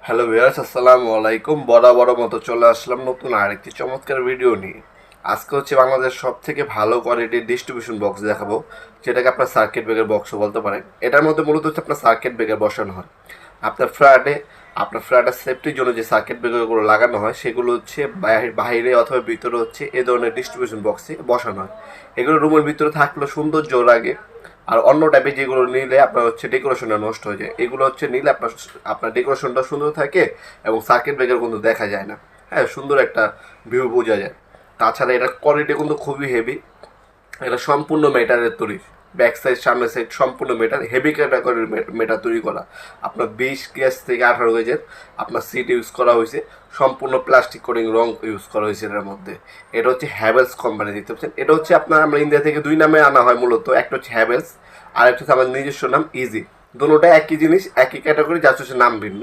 Hello viewers, আসসালামু আলাইকুম। বড় মতো চলে আসলাম নতুন আরেকটি চমৎকার ভিডিও নিয়ে। আজকে হচ্ছে বাংলাদেশ সব থেকে ভালো কোয়ালিটির ডিস্ট্রিবিউশন বক্স দেখাবো, যেটাকে আপনার সার্কিট ব্রেকার বক্সও বলতে পারেন। এটার মধ্যে মূলত হচ্ছে আপনার সার্কিট ব্রেকার বসানো হয়। আপনার ফ্ল্যাটের সেফটির জন্য যে সার্কিট ব্রেকারগুলো লাগানো হয় সেগুলো হচ্ছে বাইরে অথবা ভিতরে হচ্ছে এই ধরনের ডিস্ট্রিবিউশন বক্সে বসানো হয়। এগুলো রুমের ভিতরে থাকলে সৌন্দর্য লাগে। আর অন্য টাইপের যেগুলো নিলে আপনার হচ্ছে ডেকোরেশনটা নষ্ট হয়ে যায়, এগুলো হচ্ছে নিলে আপনার ডেকোরেশনটা সুন্দর থাকে এবং সার্কিট ব্রেকার কিন্তু দেখা যায় না। হ্যাঁ, সুন্দর একটা ভিউ বোঝা যায়। তাছাড়া এটার কোয়ালিটি কিন্তু খুবই হেভি। এটা সম্পূর্ণ মেটালের তৈরি। ব্যাক সাইড সামনের সাইড সম্পূর্ণ মেটাল, হেভি ক্যাটাগরির মেটাল তৈরি করা। আপনার 20 গেজ থেকে 18 গেজের আপনার সিট ইউজ করা হয়েছে। সম্পূর্ণ প্লাস্টিক কোটিং রং ইউজ করা হয়েছে এটার মধ্যে। এটা হচ্ছে হ্যাভেলস কোম্পানি, দেখতে পাচ্ছেন। এটা হচ্ছে আমরা ইন্ডিয়া থেকে দুই নামে আনা হয় মূলত। একটা হচ্ছে হ্যাভেলস আর একটা হচ্ছে আমার নিজস্ব নাম ইজি। দুটোটা একই জিনিস, একই ক্যাটাগরি, যার হচ্ছে নাম ভিন্ন।